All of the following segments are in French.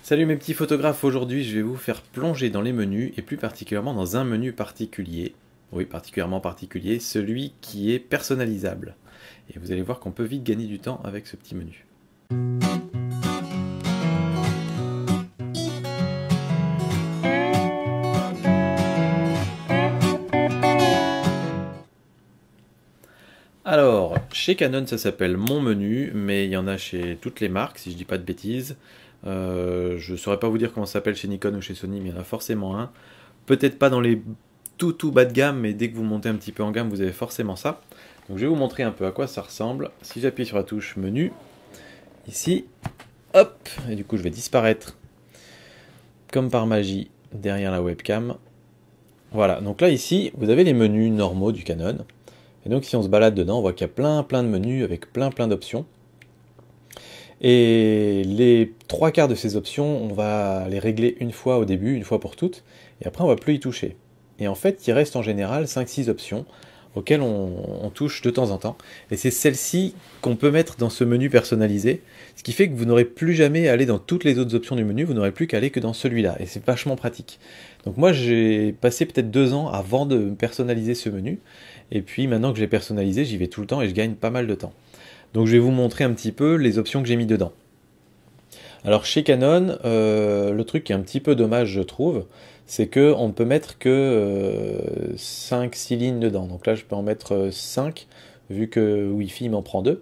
Salut mes petits photographes, aujourd'hui je vais vous faire plonger dans les menus et plus particulièrement dans un menu particulier, oui particulièrement particulier, celui qui est personnalisable. Et vous allez voir qu'on peut vite gagner du temps avec ce petit menu. Alors, chez Canon ça s'appelle Mon Menu, mais il y en a chez toutes les marques si je dis pas de bêtises. Je ne saurais pas vous dire comment ça s'appelle chez Nikon ou chez Sony, mais il y en a forcément un. Peut-être pas dans les tout bas de gamme, mais dès que vous montez un petit peu en gamme, vous avez forcément ça. Donc je vais vous montrer un peu à quoi ça ressemble. Si j'appuie sur la touche menu, ici, hop, et du coup je vais disparaître comme par magie derrière la webcam. Voilà, donc là ici, vous avez les menus normaux du Canon. Et donc si on se balade dedans, on voit qu'il y a plein de menus avec plein d'options. Et les trois quarts de ces options, on va les régler une fois au début, une fois pour toutes, et après on va plus y toucher. Et en fait, il reste en général 5-6 options auxquelles on touche de temps en temps. Et c'est celle-ci qu'on peut mettre dans ce menu personnalisé, ce qui fait que vous n'aurez plus jamais à aller dans toutes les autres options du menu, vous n'aurez plus qu'à aller que dans celui-là, et c'est vachement pratique. Donc moi j'ai passé peut-être 2 ans avant de personnaliser ce menu, et puis maintenant que je l'ai personnalisé, j'y vais tout le temps et je gagne pas mal de temps. Donc je vais vous montrer un petit peu les options que j'ai mis dedans. Alors chez Canon, le truc qui est un petit peu dommage je trouve, c'est qu'on ne peut mettre que 5-6 lignes dedans. Donc là je peux en mettre 5, vu que Wi-Fi m'en prend 2.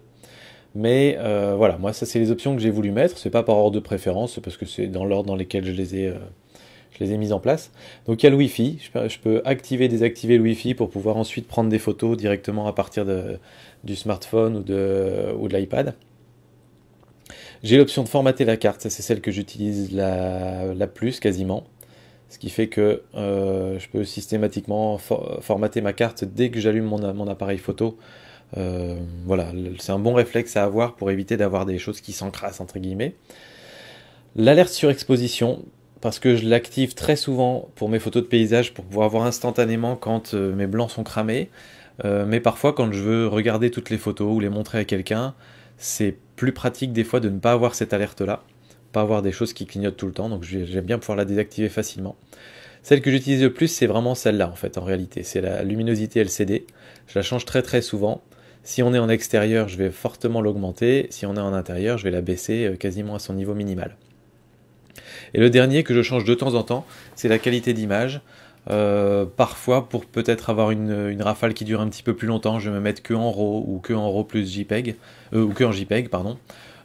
Mais voilà, moi ça c'est les options que j'ai voulu mettre, c'est pas par ordre de préférence, c'est parce que c'est dans l'ordre dans lesquels je les ai mises en place. Donc il y a le Wi-Fi, je peux activer, désactiver le Wi-Fi pour pouvoir ensuite prendre des photos directement à partir du smartphone ou de l'iPad. J'ai l'option de formater la carte, ça c'est celle que j'utilise la plus quasiment. Ce qui fait que je peux systématiquement formater ma carte dès que j'allume mon appareil photo. Voilà, c'est un bon réflexe à avoir pour éviter d'avoir des choses qui s'encrassent entre guillemets. L'alerte surexposition, parce que je l'active très souvent pour mes photos de paysage pour pouvoir voir instantanément quand mes blancs sont cramés. Mais parfois quand je veux regarder toutes les photos ou les montrer à quelqu'un, c'est plus pratique des fois de ne pas avoir cette alerte là, pas avoir des choses qui clignotent tout le temps, donc j'aime bien pouvoir la désactiver facilement. Celle que j'utilise le plus, c'est vraiment celle-là en fait en réalité, c'est la luminosité LCD, je la change très souvent. Si on est en extérieur, je vais fortement l'augmenter, si on est en intérieur, je vais la baisser quasiment à son niveau minimal. Et le dernier que je change de temps en temps, c'est la qualité d'image. Parfois, pour peut-être avoir une rafale qui dure un petit peu plus longtemps, je vais me mettre que en RAW ou que en RAW plus JPEG, ou que en JPEG, pardon.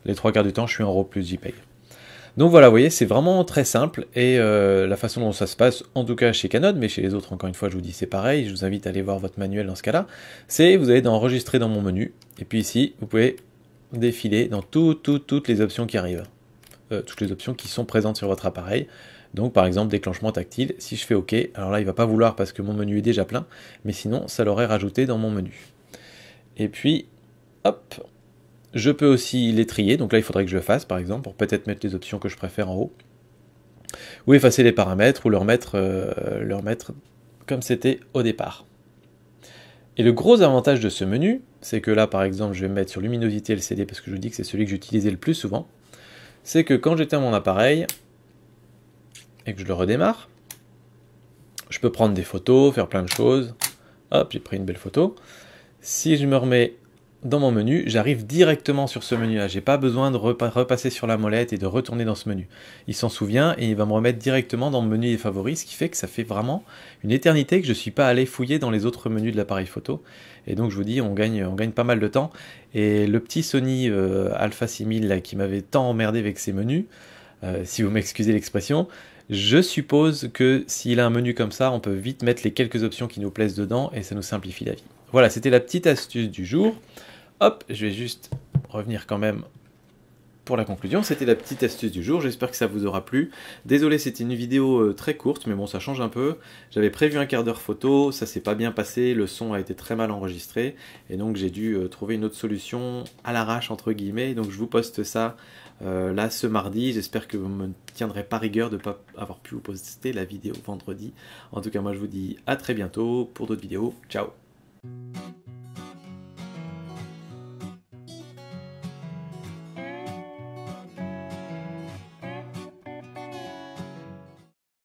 Les 3 quarts du temps, je suis en RAW plus JPEG. Donc voilà, vous voyez, c'est vraiment très simple, et la façon dont ça se passe, en tout cas chez Canon, mais chez les autres, encore une fois, je vous dis c'est pareil, je vous invite à aller voir votre manuel dans ce cas-là, c'est vous allez dans enregistrer dans mon menu, et puis ici, vous pouvez défiler dans toutes les options qui arrivent, toutes les options qui sont présentes sur votre appareil. Donc par exemple déclenchement tactile, si je fais OK, alors là il va pas vouloir parce que mon menu est déjà plein, mais sinon ça l'aurait rajouté dans mon menu. Et puis, hop, je peux aussi les trier, donc là il faudrait que je le fasse par exemple, pour peut-être mettre les options que je préfère en haut, ou effacer les paramètres, ou leur mettre comme c'était au départ. Et le gros avantage de ce menu, c'est que là par exemple je vais me mettre sur luminosité LCD, parce que je vous dis que c'est celui que j'utilisais le plus souvent, c'est que quand j'éteins mon appareil, et que je le redémarre, je peux prendre des photos, faire plein de choses. Hop, j'ai pris une belle photo. Si je me remets dans mon menu, j'arrive directement sur ce menu-là. J'ai pas besoin de repasser sur la molette et de retourner dans ce menu. Il s'en souvient et il va me remettre directement dans le menu des favoris, ce qui fait que ça fait vraiment une éternité que je ne suis pas allé fouiller dans les autres menus de l'appareil photo. Et donc je vous dis, on gagne pas mal de temps. Et le petit Sony Alpha 6000 là, qui m'avait tant emmerdé avec ses menus, si vous m'excusez l'expression, je suppose que s'il a un menu comme ça, on peut vite mettre les quelques options qui nous plaisent dedans et ça nous simplifie la vie. Voilà, c'était la petite astuce du jour. Hop, je vais juste revenir quand même pour la conclusion. C'était la petite astuce du jour, j'espère que ça vous aura plu. Désolé, c'était une vidéo très courte, mais bon, ça change un peu. J'avais prévu un quart d'heure photo, ça s'est pas bien passé, le son a été très mal enregistré, et donc j'ai dû trouver une autre solution à l'arrache, entre guillemets, donc je vous poste ça là ce mardi. J'espère que vous ne me tiendrez pas rigueur de ne pas avoir pu vous poster la vidéo vendredi. En tout cas, moi je vous dis à très bientôt pour d'autres vidéos. Ciao!